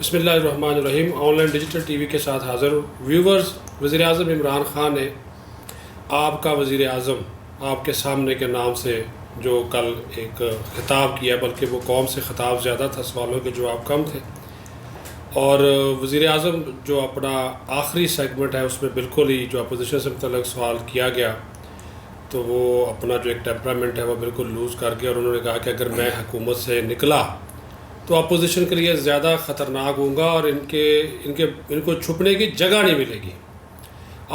بسم اللہ الرحمن الرحیم. On line digital T V کے ساتھ حاضر ویورز. وزیر اعظم عمران خان نے آپ کا وزیر اعظم آپ کے سامنے کے نام سے جو کل ایک خطاب کیا، بلکہ وہ قوم سے خطاب زیادہ تھا، سوالوں کے جواب کم تھے. اور وزیر اعظم جو اپنا آخری سیگمنٹ ہے اس میں بالکل ہی جو اپوزیشن سے متعلق سوال کیا گیا تو وہ اپنا جو ایک ٹیمپرامنٹ ہے وہ بالکل لوز کر کے، اور انہوں نے کہا کہ اگر میں حکومت سے نکلا تو اپوزیشن کے لیے زیادہ خطرناک ہوں گا اور ان کو چھپنے کی جگہ نہیں ملے گی.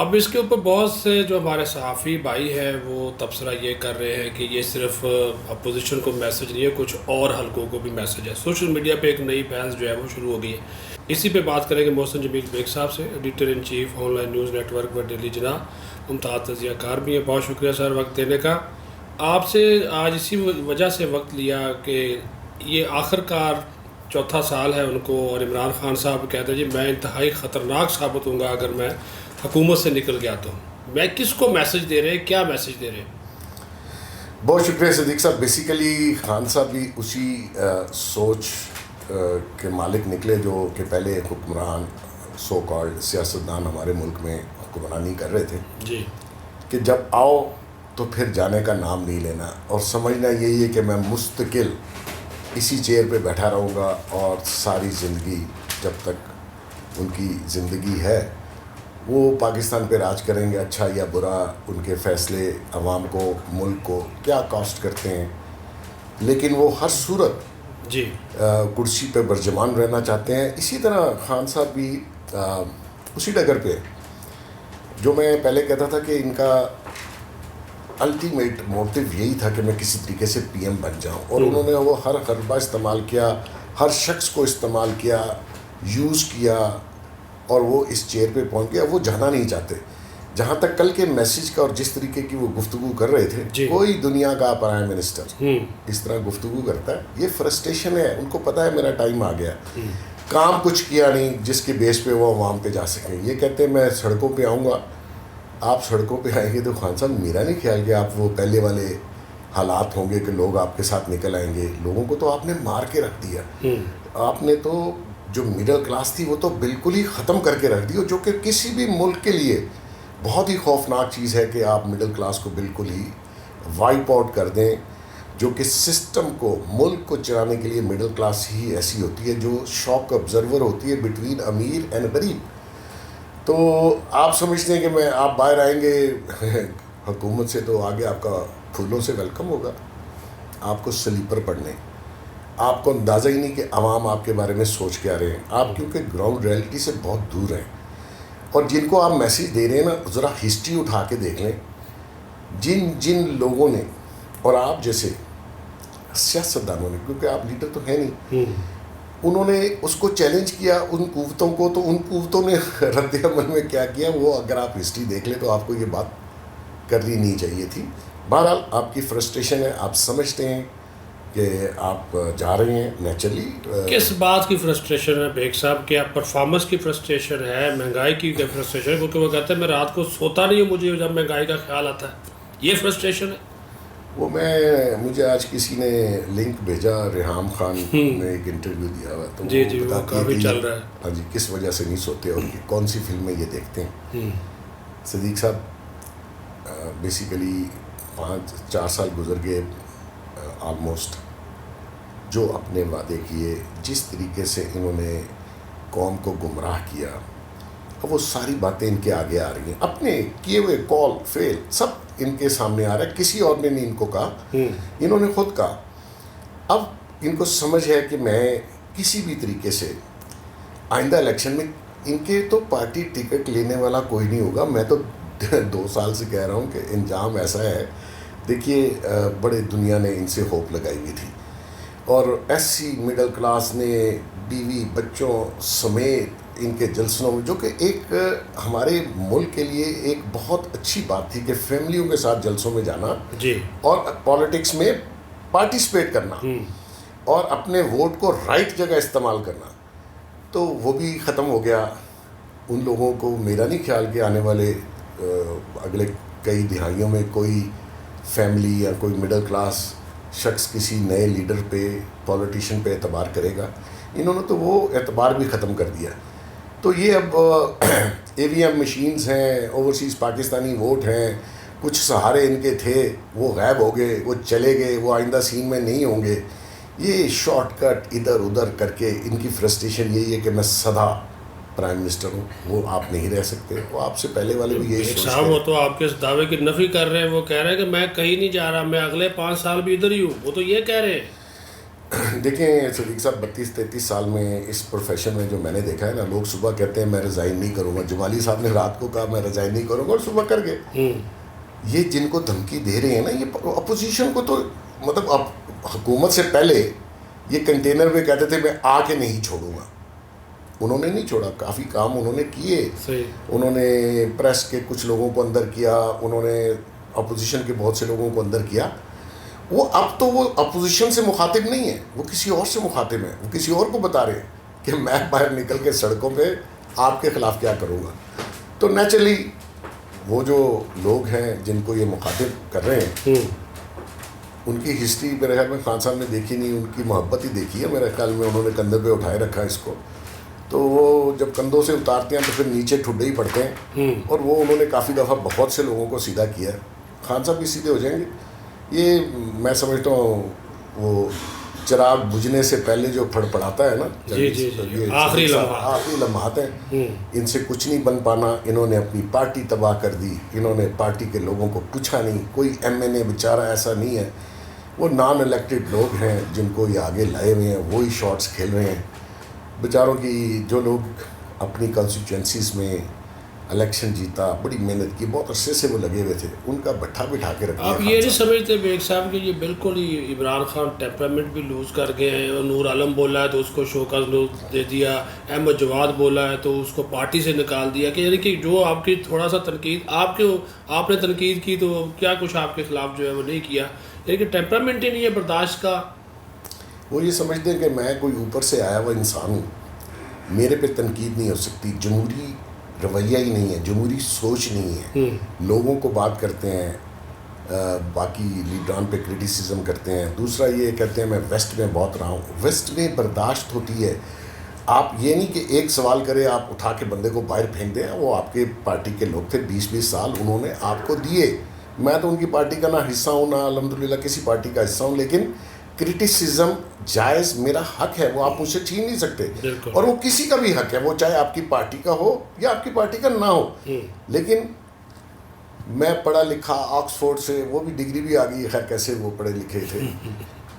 اب اس کے اوپر بہت سے جو ہمارے صحافی بھائی ہیں وہ تبصرہ یہ کر رہے ہیں کہ یہ صرف اپوزیشن کو میسج نہیں ہے، کچھ اور حلقوں کو بھی میسج ہے. سوشل میڈیا پہ ایک نئی بحث جو ہے وہ شروع ہو گئی ہے. اسی پہ بات کریں گے محسن جمیل بیگ صاحب سے، editor in chief online news network و ڈیلی جناح. ممتاز تجزیہ کار بھی ہیں. بہت شکریہ سر وقت دینے کا. آپ سے آج اسی وجہ سے وقت لیا کہ یہ آخر کار چوتھا سال ہے ان کو، اور عمران خان صاحب کہتے ہیں جی میں انتہائی خطرناک ثابت ہوں گا اگر میں حکومت سے نکل گیا تو. میں کس کو میسج دے رہے ہیں، کیا میسج دے رہے ہیں؟ بہت شکریہ صدیق صاحب. بیسیکلی خان صاحب بھی اسی سوچ کے مالک نکلے جو کہ پہلے حکمران سو کالڈ سیاستدان ہمارے ملک میں حکمرانی کر رہے تھے جی، کہ جب آؤ تو پھر جانے کا نام نہیں لینا، اور سمجھنا یہی ہے کہ میں مستقل اسی چیئر پہ بیٹھا رہوں گا اور ساری زندگی جب تک ان کی زندگی ہے وہ پاکستان پہ راج کریں گے. اچھا یا برا ان کے فیصلے عوام کو، ملک کو کیا کاسٹ کرتے ہیں، لیکن وہ ہر صورت جی کرسی پہ برجمان رہنا چاہتے ہیں. اسی طرح خان صاحب بھی اسی ڈگر پہ، جو میں پہلے کہتا تھا کہ ان کا الٹیمیٹ موٹیو یہی تھا کہ میں کسی طریقے سے پی ایم بن جاؤں، اور انہوں نے وہ ہر حربہ استعمال کیا، ہر شخص کو استعمال کیا، یوز کیا، اور وہ اس چیئر پہ پہنچ گیا. وہ جانا نہیں چاہتے. جہاں تک کل کے میسیج کا اور جس طریقے کی وہ گفتگو کر رہے تھے، کوئی دنیا کا پرائم منسٹر اس طرح گفتگو کرتا ہے. یہ فرسٹریشن ہے، ان کو پتہ ہے میرا ٹائم آ گیا. کام کچھ کیا نہیں جس کے بیس پہ وہ عوام پہ جا سکیں. یہ کہتے ہیں میں سڑکوں پہ آؤں گا. آپ سڑکوں پہ آئیں گے تو خان صاحب میرا نہیں خیال کہ آپ وہ پہلے والے حالات ہوں گے کہ لوگ آپ کے ساتھ نکل آئیں گے. لوگوں کو تو آپ نے مار کے رکھ دیا. آپ نے تو جو مڈل کلاس تھی وہ تو بالکل ہی ختم کر کے رکھ دی، جو کہ کسی بھی ملک کے لیے بہت ہی خوفناک چیز ہے کہ آپ مڈل کلاس کو بالکل ہی وائپ آؤٹ کر دیں. جو کہ سسٹم کو، ملک کو چلانے کے لیے مڈل کلاس ہی ایسی ہوتی ہے جو شاک آبزرور ہوتی ہے بٹوین امیر اینڈ غریب. تو آپ سمجھتے ہیں کہ آپ باہر آئیں گے حکومت سے تو آگے آپ کا پھولوں سے ویلکم ہوگا. آپ کو سلیپر پڑھنے، آپ کو اندازہ ہی نہیں کہ عوام آپ کے بارے میں سوچ کے آ رہے ہیں. آپ کیونکہ گراؤنڈ ریئلٹی سے بہت دور ہیں، اور جن کو آپ میسیج دے رہے ہیں نا، ذرا ہسٹری اٹھا کے دیکھ لیں. جن لوگوں نے، اور آپ جیسے سیاستدانوں نے، کیونکہ آپ لیڈر تو ہیں نہیں، انہوں نے اس کو چیلنج کیا ان قوتوں کو، تو ان قوتوں نے رد عمل میں کیا کیا وہ اگر آپ ہسٹری دیکھ لیں تو آپ کو یہ بات کرنی نہیں چاہیے تھی. بہرحال آپ کی فرسٹریشن ہے، آپ سمجھتے ہیں کہ آپ جا رہے ہیں نیچرلی. کس بات کی فرسٹریشن ہے بیگ صاحب؟ کیا پرفارمنس کی فرسٹریشن ہے، مہنگائی کی فرسٹریشن ہے؟ کیونکہ وہ کہتے ہیں میں رات کو سوتا نہیں ہوں مجھے جب مہنگائی کا خیال آتا ہے. یہ فرسٹریشن ہے. وہ مجھے آج کسی نے لنک بھیجا، ریحام خان نے ایک انٹرویو دیا ہوا، تو جی وہ کافی چل رہا ہے. ہاں جی، کس وجہ سے نہیں سوتے اور کون سی فلمیں یہ دیکھتے ہیں. صدیق صاحب بیسیکلی 4 سال گزر گئے آلموسٹ، جو اپنے وعدے کیے، جس طریقے سے انہوں نے قوم کو گمراہ کیا، اب وہ ساری باتیں ان کے آگے آ رہی ہیں. اپنے کیے ہوئے کال فیل سب ان کے سامنے آ رہا ہے. کسی اور نے نہیں ان کو کہا، انہوں نے خود کہا. اب ان کو سمجھ ہے کہ میں کسی بھی طریقے سے آئندہ الیکشن میں ان کے تو پارٹی ٹکٹ لینے والا کوئی نہیں ہوگا. میں تو 2 سال سے کہہ رہا ہوں کہ انجام ایسا ہے. دیکھیے بڑے دنیا نے ان سے ہوپ لگائی ہوئی تھی، اور ایسی مڈل کلاس نے بیوی بچوں سمیت ان کے جلسوں میں، جو کہ ایک ہمارے ملک کے لیے ایک بہت اچھی بات تھی کہ فیملیوں کے ساتھ جلسوں میں جانا جی، اور پالیٹکس میں پارٹیسپیٹ کرنا اور اپنے ووٹ کو رائٹ جگہ استعمال کرنا، تو وہ بھی ختم ہو گیا. ان لوگوں کو میرا نہیں خیال کہ آنے والے اگلے کئی دہائیوں میں کوئی فیملی یا کوئی مڈل کلاس شخص کسی نئے لیڈر پہ، پولیٹیشین پہ اعتبار کرے گا. انہوں نے تو وہ اعتبار بھی ختم کر دیا. تو یہ اب AVM مشینز ہیں, اوورسیز پاکستانی ووٹ ہیں, کچھ سہارے ان کے تھے وہ غائب ہو گئے, وہ چلے گئے, وہ آئندہ سین میں نہیں ہوں گے. یہ شارٹ کٹ ادھر ادھر کر کے ان کی فرسٹریشن یہی ہے کہ میں سدا پرائم منسٹر ہوں, وہ آپ نہیں رہ سکتے. وہ آپ سے پہلے والے بھی یہی سوچتے صاحب ہیں. وہ تو آپ کے اس دعوے کی نفی کر رہے ہیں, وہ کہہ رہے ہیں کہ میں کہیں نہیں جا رہا, میں اگلے 5 سال بھی ادھر ہی ہوں, وہ تو یہ کہہ رہے ہیں. دیکھیں صدیق صاحب 32-33 سال میں اس پروفیشن میں جو میں نے دیکھا ہے نا, لوگ صبح کہتے ہیں میں ریزائن نہیں کروں گا. جمالی صاحب نے رات کو کہا میں ریزائن نہیں کروں گا اور صبح کر گئے. یہ جن کو دھمکی دے رہے ہیں نا, یہ اپوزیشن کو تو مطلب اب حکومت سے پہلے یہ کنٹینر پہ کہتے تھے میں آ کے نہیں چھوڑوں گا. انہوں نے نہیں چھوڑا, کافی کام انہوں نے کیے. انہوں نے پریس کے کچھ لوگوں کو اندر کیا, انہوں نے اپوزیشن کے بہت سے لوگوں کو اندر کیا. وہ اب تو وہ اپوزیشن سے مخاطب نہیں ہے, وہ کسی اور سے مخاطب ہیں. وہ کسی اور کو بتا رہے ہیں کہ میں باہر نکل کے سڑکوں پہ آپ کے خلاف کیا کروں گا. تو نیچرلی وہ جو لوگ ہیں جن کو یہ مخاطب کر رہے ہیں, ان کی ہسٹری میرے خیال میں خان صاحب نے دیکھی نہیں, ان کی محبت ہی دیکھی ہے میرے خیال میں. انہوں نے کندھے پہ اٹھائے رکھا اس کو, تو وہ جب کندھوں سے اتارتے ہیں تو پھر نیچے ٹھڈے ہی پڑتے ہیں. اور وہ انہوں نے کافی دفعہ بہت سے لوگوں کو سیدھا کیا ہے. خان صاحب بھی سیدھے ہو جائیں گے. یہ میں سمجھتا ہوں وہ چراغ بجھنے سے پہلے جو پھڑ پڑاتا ہے نا, یہ آخری لمحات ہیں. ان سے کچھ نہیں بن پانا. انہوں نے اپنی پارٹی تباہ کر دی, انہوں نے پارٹی کے لوگوں کو پوچھا نہیں. کوئی MNA بیچارہ ایسا نہیں ہے, وہ نان الیکٹڈ لوگ ہیں جن کو یہ آگے لائے ہوئے ہیں, وہی شاٹس کھیل رہے ہیں. بیچاروں کی جو لوگ اپنی کنسٹیچوئنسیز میں الیکشن جیتا, بڑی محنت کی, بہت عرصے سے وہ لگے ہوئے تھے, ان کا بٹھا بٹھا کے رکھا. آپ یہ نہیں سمجھتے بیگ صاحب کہ یہ بالکل ہی عمران خان ٹیمپرامنٹ بھی لوز کر گئے ہیں. اور نور عالم بولا ہے تو اس کو شوکاز نوٹ دے دیا, احمد جواد بولا ہے تو اس کو پارٹی سے نکال دیا. کہ یعنی کہ جو آپ کی تھوڑا سا تنقید آپ نے تنقید کی تو کیا کچھ آپ کے خلاف جو ہے وہ نہیں کیا. یعنی کہ ٹیمپرامنٹ ہی نہیں ہے برداشت کا. وہ یہ سمجھتے ہیں کہ میں کوئی اوپر سے آیا ہوا انسان ہوں, میرے پہ تنقید نہیں ہو سکتی. جمہوری رویہ ہی نہیں ہے, جمہوری سوچ نہیں ہے. لوگوں کو بات کرتے ہیں, باقی لیڈران پہ کرٹیسزم کرتے ہیں. دوسرا یہ کہتے ہیں میں ویسٹ میں بہت رہا ہوں. ویسٹ میں برداشت ہوتی ہے. آپ یہ نہیں کہ ایک سوال کرے آپ اٹھا کے بندے کو باہر پھینک دیں. وہ آپ کے پارٹی کے لوگ تھے 20-20 سال, انہوں نے آپ کو دیے. میں تو ان کی پارٹی کا نہ حصہ ہوں, نہ الحمدللہ کسی پارٹی کا حصہ ہوں, لیکن کرٹیسزم جائز میرا حق ہے, وہ آپ مجھ سے چھین نہیں سکتے. اور وہ کسی کا بھی حق ہے, وہ چاہے آپ کی پارٹی کا ہو یا آپ کی پارٹی کا نہ ہو. لیکن میں پڑھا لکھا آکسفورڈ سے, وہ بھی ڈگری بھی آ گئی, خیر کیسے وہ پڑھے لکھے تھے.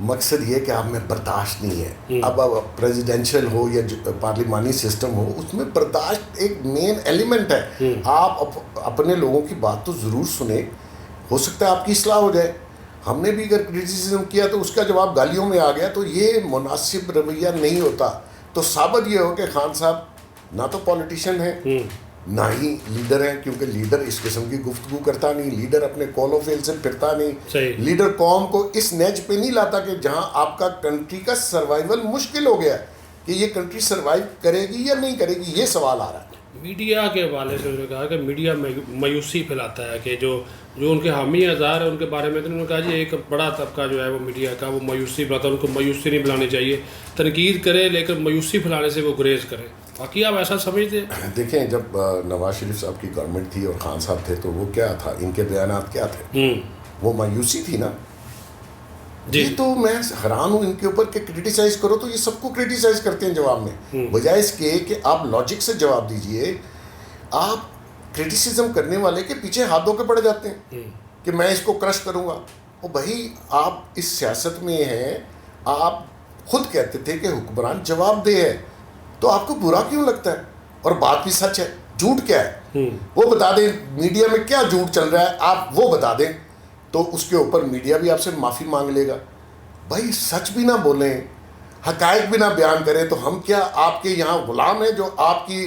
مقصد یہ کہ آپ میں برداشت نہیں ہے. اب پریزیڈینشیل ہو یا پارلیمانی سسٹم ہو, اس میں برداشت ایک مین ایلیمنٹ ہے. آپ اپنے لوگوں کی بات تو ضرور سنیں, ہو سکتا ہے آپ کی اصلاح ہو جائے. ہم نے بھی اگر کرٹیسزم کیا تو اس کا جواب گالیوں میں آ گیا, تو یہ مناسب رویہ نہیں ہوتا. تو ثابت یہ ہو کہ خان صاحب نہ تو پولیٹیشین ہیں نہ ہی لیڈر ہیں, کیونکہ لیڈر اس قسم کی گفتگو کرتا نہیں, لیڈر اپنے کال و فیل سے پھرتا نہیں. لیڈر قوم کو اس نیج پہ نہیں لاتا کہ جہاں آپ کا کنٹری کا سروائیول مشکل ہو گیا کہ یہ کنٹری سروائیو کرے گی یا نہیں کرے گی. یہ سوال آ رہا ہے. میڈیا کے حوالے سے انہوں نے کہا کہ میڈیا مایوسی پھیلاتا ہے, کہ جو ان کے حامی اظہار ہے ان کے بارے میں, تو انہوں نے کہا جی ایک بڑا طبقہ جو ہے وہ میڈیا کا وہ مایوسی پھیلاتا ہے. ان کو مایوسی نہیں پھیلانی چاہیے, تنقید کرے لیکن مایوسی پھیلانے سے وہ گریز کرے. باقی آپ ایسا سمجھتے ہیں؟ دیکھیں جب نواز شریف صاحب کی گورنمنٹ تھی اور خان صاحب تھے تو وہ کیا تھا, ان کے بیانات کیا تھے؟ وہ مایوسی تھی نا. یہ تو میں حیران ہوں ان کے اوپر کہ کرٹیسائز کرو تو یہ سب کو کرٹیسائز کرتے ہیں جواب میں, بجائے اس کے کہ آپ لاجک سے جواب دیجئے. آپ کرٹیسزم کرنے والے کے پیچھے ہاتھ دھو کے پڑ جاتے ہیں کہ میں اس کو کرش کروں گا. اور بھائی آپ اس سیاست میں ہیں, آپ خود کہتے تھے کہ حکمران جواب دہ ہے, تو آپ کو برا کیوں لگتا ہے؟ اور بات بھی سچ ہے. جھوٹ کیا ہے وہ بتا دیں, میڈیا میں کیا جھوٹ چل رہا ہے آپ وہ بتا دیں, تو اس کے اوپر میڈیا بھی آپ سے معافی مانگ لے گا. بھائی سچ بھی نہ بولیں, حقائق بھی نہ بیان کریں, تو ہم کیا آپ کے یہاں غلام ہیں جو آپ کی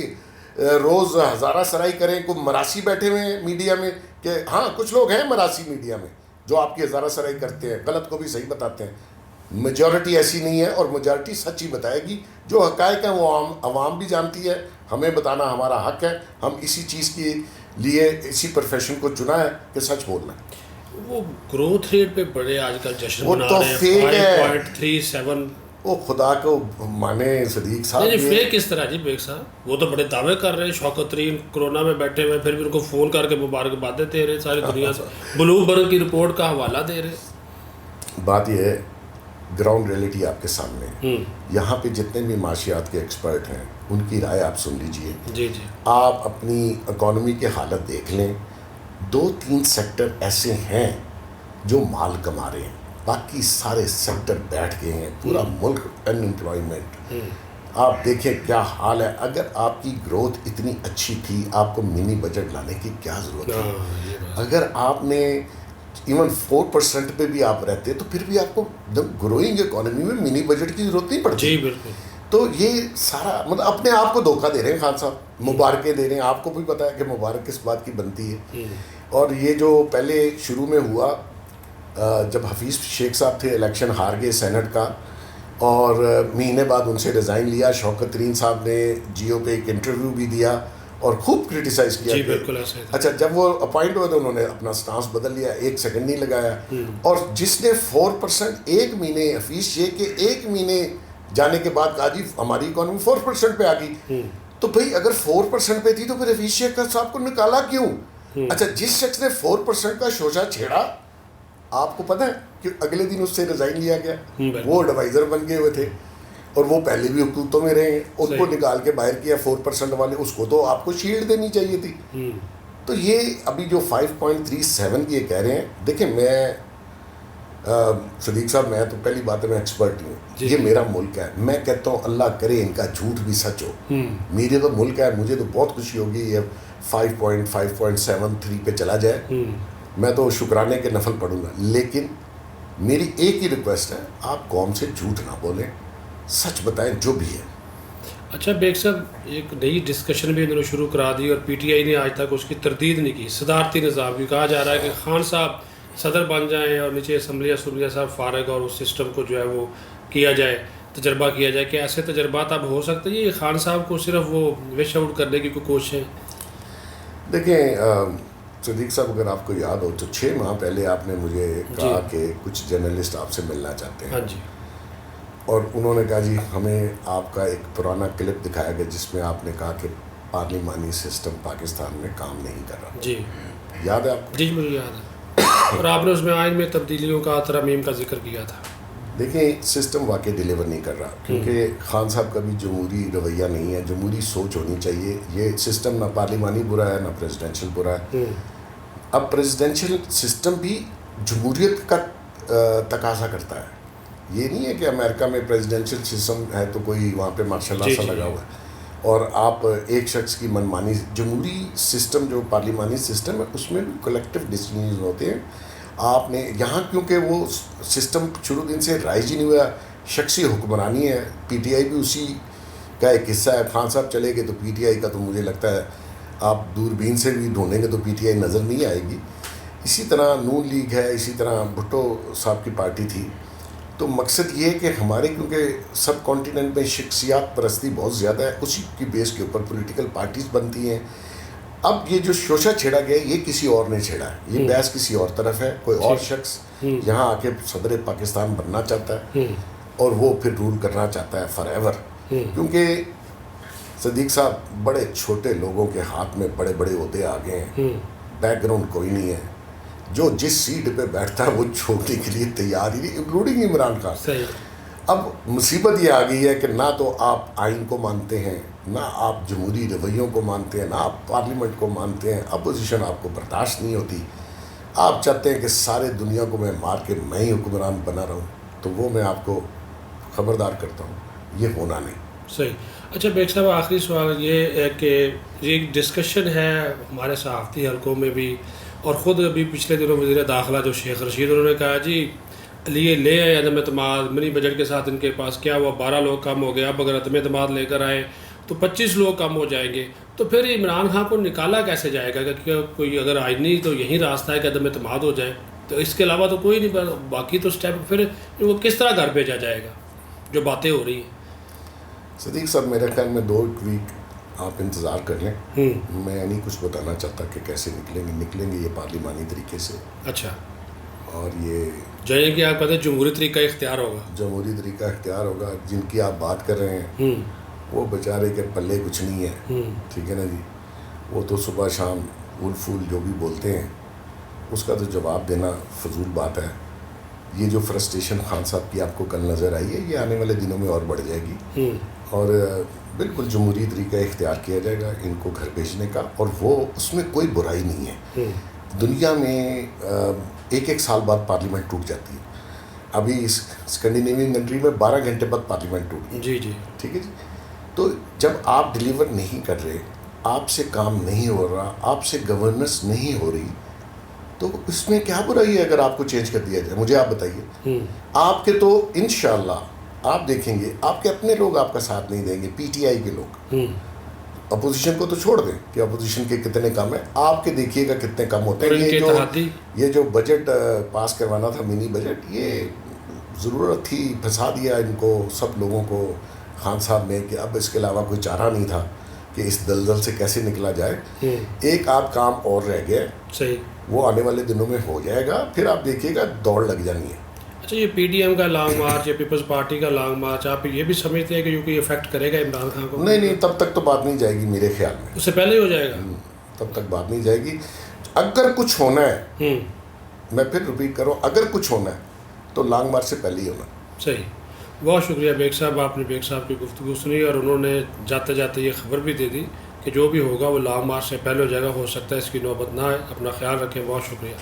روز ہزارہ سرائی کریں؟ کوئی مراسی بیٹھے ہوئے ہیں میڈیا میں کہ ہاں کچھ لوگ ہیں مراسی میڈیا میں جو آپ کی ہزارہ سرائی کرتے ہیں, غلط کو بھی صحیح بتاتے ہیں. میجورٹی ایسی نہیں ہے, اور میجورٹی سچ ہی بتائے گی. جو حقائق ہیں وہ عوام بھی جانتی ہے, ہمیں بتانا ہمارا حق ہے. ہم اسی چیز کے لیے اسی پروفیشن کو چنا ہے کہ سچ بولنا ہے. وہ گروتھ ریٹ پہ بڑے آج کل جشن منا رہے ہیں, 5.37 وہ خدا کو مانے صدیق صاحب. نہیں فیک کس طرح جی بیگ صاحب؟ وہ تو بڑے دعوے کر رہے ہیں، شوکت ترین کورونا میں بیٹھے ہوئے، پھر بھی ان کو فون کر کے مبارکبادیں دے رہے ساری دنیا سے، بلومبرگ کی رپورٹ کا حوالہ دے رہے. بات یہ ہے گراؤنڈ ریئلٹی آپ کے سامنے ہے. یہاں پہ جتنے بھی معاشیات کے ایکسپرٹ ہیں ان کی رائے آپ سن لیجئے. جی جی. آپ اپنی اکانومی کی حالت دیکھ لیں، 2-3 سیکٹر ایسے ہیں جو مال کما رہے ہیں، باقی سارے سیکٹر بیٹھ گئے ہیں، پورا ملک ان امپلائمنٹ. آپ دیکھیں کیا حال ہے. اگر آپ کی گروتھ اتنی اچھی تھی آپ کو منی بجٹ لانے کی کیا ضرورت ہے؟ اگر آپ نے ایون 4% پہ بھی آپ رہتے تو پھر بھی آپ کو گروئنگ اکانومی میں منی بجٹ کی ضرورت نہیں پڑتی. جی بالکل. تو یہ سارا مطلب اپنے آپ کو دھوکہ دے رہے ہیں خان صاحب، مبارکیں دے رہے ہیں. آپ کو بھی پتہ ہے کہ مبارک کس بات کی بنتی ہے. اور یہ جو پہلے شروع میں ہوا جب حفیظ شیخ صاحب تھے، الیکشن ہار گئے سینٹ کا، اور مہینے بعد ان سے ریزائن لیا. شوکت ترین صاحب نے جیو پہ ایک انٹرویو بھی دیا اور خوب کرٹیسائز کیا. جی بالکل ایسا ہی تھا. اچھا جب وہ اپوائنٹ ہوئے تو انہوں نے اپنا سٹانس بدل لیا، 1 سیکنڈ نہیں لگایا. اور جس نے 4% ایک مہینے، حفیظ شیخ کے ایک مہینے جانے کے بعد کہا جی ہماری اکانومی 4% پہ آ گئی. تو بھائی اگر 4% پہ تھی تو پھر حفیظ شیخ صاحب کو نکالا کیوں؟ اچھا جس شخص نے 4% کا شوشہ چھیڑا، آپ کو پتہ ہے کہ اگلے دن اس سے ریزائن لیا گیا. وہ ایڈوائزر بن گئے ہوئے تھے اور وہ پہلے بھی حکومتوں میں رہے ہیں، ان کو نکال کے باہر کیا. 4% والے اس کو تو آپ کو شیلڈ دینی چاہیے تھی. تو یہ ابھی جو 5.37 کی یہ کہہ رہے ہیں، دیکھیں میں صدیق صاحب میں تو پہلی بات ہے میں ایکسپرٹ ہوں. یہ میرا ملک ہے، میں کہتا ہوں اللہ کرے ان کا جھوٹ بھی سچ ہو. میرے تو ملک ہے، مجھے تو بہت خوشی ہوگی یہ 5.73 پہ چلا جائے. میں تو شکرانے کے نفل پڑھوں گا. لیکن میری ایک ہی ریکویسٹ ہے، آپ قوم سے جھوٹ نہ بولیں، سچ بتائیں جو بھی ہے. اچھا بیگ صاحب ایک نئی ڈسکشن بھی انہوں نے شروع کرا دی اور پی ٹی آئی نے آج تک اس کی تردید نہیں کی. صدارتی نظام کی کہا جا رہا ہے کہ خان صاحب صدر بن جائیں اور نیچے اسمبلیاں صاحب فارغ، اور اس سسٹم کو جو ہے وہ کیا جائے، تجربہ کیا جائے. کہ ایسے تجربات اب ہو سکتے ہیں؟ یہ خان صاحب کو صرف وہ وش آؤٹ کرنے کی کوئی کوششیں؟ دیکھیں صدیق صاحب اگر آپ کو یاد ہو تو 6 ماہ پہلے آپ نے مجھے کہا کہ کچھ جرنلسٹ آپ سے ملنا چاہتے ہیں. ہاں جی. اور انہوں نے کہا جی ہمیں آپ کا ایک پرانا کلپ دکھایا گیا جس میں آپ نے کہا کہ پارلیمانی سسٹم پاکستان میں کام نہیں کر رہا. جی یاد ہے آپ کو؟ جی مجھے یاد ہے. اور آپ نے اس میں آئین میں تبدیلیوں کا ترمیم کا ذکر کیا تھا. دیکھیں سسٹم واقعی ڈیلیور نہیں کر رہا، کیونکہ خان صاحب کا بھی جمہوری رویہ نہیں ہے، جمہوری سوچ ہونی چاہیے. یہ سسٹم نہ پارلیمانی برا ہے نہ پریزیڈینشل برا ہے. اب پریزیڈینشل سسٹم بھی جمہوریت کا تقاضا کرتا ہے. یہ نہیں ہے کہ امریکہ میں پریزیڈینشل سسٹم ہے تو کوئی وہاں پہ مارشل لا سا لگا ہوا ہے اور آپ ایک شخص کی منمانی. جمہوری سسٹم جو پارلیمانی سسٹم ہے اس میں بھی کلیکٹیو ڈیسیژن ہوتے ہیں. آپ نے یہاں کیونکہ وہ سسٹم شروع دن سے رائج ہی نہیں ہوا، شخصی حکمرانی ہے. پی ٹی آئی بھی اسی کا ایک حصہ ہے. خان صاحب چلے گئے تو پی ٹی آئی کا تو مجھے لگتا ہے آپ دوربین سے بھی ڈھونڈیں گے تو پی ٹی آئی نظر نہیں آئے گی. اسی طرح نون لیگ ہے، اسی طرح بھٹو صاحب کی پارٹی تھی. تو مقصد یہ ہے کہ ہمارے کیونکہ سب کانٹیننٹ میں شخصیات پرستی بہت زیادہ ہے، اسی کی بیس کے اوپر پولیٹیکل پارٹیز بنتی ہیں. اب یہ جو شوشہ چھیڑا گیا یہ کسی اور نے چھیڑا ہے، یہ بحث کسی اور طرف ہے. کوئی اور شخص یہاں آ کے صدر پاکستان بننا چاہتا ہے اور وہ پھر رول کرنا چاہتا ہے فار ایور. کیونکہ صدیق صاحب بڑے چھوٹے لوگوں کے ہاتھ میں بڑے بڑے عہدے آ گئے ہیں، بیک گراؤنڈ کوئی نہیں ہے. جو جس سیٹ پہ بیٹھتا ہے وہ چھوڑنے کے لیے تیار ہی نہیں، انکلوڈنگ عمران خان. اب مصیبت یہ آ گئی ہے کہ نہ تو آپ آئین کو مانتے ہیں، نہ آپ جمہوری رویوں کو مانتے ہیں، نہ آپ پارلیمنٹ کو مانتے ہیں. اپوزیشن آپ کو برداشت نہیں ہوتی. آپ چاہتے ہیں کہ سارے دنیا کو میں مار کے میں ہی حکمران بنا رہا ہوں. تو وہ میں آپ کو خبردار کرتا ہوں یہ ہونا نہیں. صحیح. اچھا بیگ صاحب آخری سوال یہ ہے کہ یہ ڈسکشن ہے ہمارے صحافتی حلقوں میں بھی، اور خود ابھی پچھلے دنوں وزیر داخلہ جو شیخ رشید انہوں نے کہا جی لیے لے آئے عدم اعتماد منی بجٹ کے ساتھ ان کے پاس کیا ہوا 12 لوگ کم ہو گئے، اب اگر عدم اعتماد لے کر آئے تو 25 لوگ کم ہو جائیں گے. تو پھر عمران خان کو نکالا کیسے جائے گا؟ کہ کوئی اگر آئینی تو یہی راستہ ہے کہ عدم اعتماد ہو جائے، تو اس کے علاوہ تو کوئی نہیں. باقی تو اسٹیپ پھر وہ کس طرح گھر بھیجا جائے گا جو باتیں ہو رہی ہیں؟ صدیق صاحب میرے خیال میں 2 ویک آپ انتظار کر لیں. میں نہیں کچھ بتانا چاہتا کہ کیسے نکلیں گے یہ پارلیمانی طریقے سے. اچھا. اور یہ جائیں کہ آپ کہتے ہیں جمہوری طریقہ اختیار ہوگا. جمہوری طریقہ اختیار ہوگا. جن کی آپ بات کر رہے ہیں وہ بیچارے کے پلے کچھ نہیں ہے. ٹھیک ہے نا جی. وہ تو صبح شام پھول پھول جو بھی بولتے ہیں اس کا تو جواب دینا فضول بات ہے. یہ جو فرسٹریشن خان صاحب کی آپ کو کل نظر آئی ہے یہ آنے والے دنوں میں اور بڑھ جائے گی. اور بالکل جمہوری طریقہ اختیار کیا جائے گا ان کو گھر بھیجنے کا. اور وہ اس میں کوئی برائی نہیں ہے. دنیا میں ایک سال بعد پارلیمنٹ ٹوٹ جاتی ہے. ابھی اس اسکینڈینیوین کنٹری میں 12 گھنٹے بعد پارلیمنٹ ٹوٹ گئی. جی جی ٹھیک ہے جی. تو جب آپ ڈلیور نہیں کر رہے, آپ سے کام نہیں ہو رہا, آپ سے گورننس نہیں ہو رہی, تو اس میں کیا برائی ہے اگر آپ کو چینج کر دیا جائے؟ مجھے آپ بتائیے. آپ کے تو انشاءاللہ آپ دیکھیں گے آپ کے اپنے لوگ آپ کا ساتھ نہیں دیں گے, پی ٹی آئی کے لوگ. اپوزیشن کو تو چھوڑ دیں کہ اپوزیشن کے کتنے کم ہیں, آپ کے دیکھیے گا کتنے کم ہوتے ہیں. یہ جو بجٹ پاس کروانا تھا منی بجٹ, یہ ضرورت تھی, پھنسا دیا ان کو سب لوگوں کو خان صاحب نے کہ اب اس کے علاوہ کوئی چارہ نہیں تھا کہ اس دلدل سے کیسے نکلا جائے. ایک آپ کام اور رہ گیا, صحیح, وہ آنے والے دنوں میں ہو جائے گا, پھر آپ دیکھیے گا دوڑ لگ جانی ہے. اچھا, یہ پی ڈی ایم کا لانگ مارچ یا پیپلز پارٹی کا لانگ مارچ آپ یہ بھی سمجھتے ہیں کہ یہ افیکٹ کرے گا عمران خان کو؟ نہیں, تب تک تو بات نہیں جائے گی میرے خیال میں. اس سے پہلے ہی ہو جائے گا. تب تک بات نہیں جائے گی. اگر کچھ ہونا ہے, میں پھر ریپیٹ کروں, اگر کچھ ہونا ہے تو لانگ مارچ سے پہلے ہی ہونا. صحیح. بہت شکریہ بیگ صاحب, آپ نے بیگ صاحب کی گفتگو سنی اور انہوں نے جاتے جاتے یہ خبر بھی دے دی کہ جو بھی ہوگا وہ لانگ مارچ سے پہلے ہو جائے گا. ہو سکتا ہے اس کی نوبت نہ آئے. اپنا خیال رکھیں. بہت شکریہ.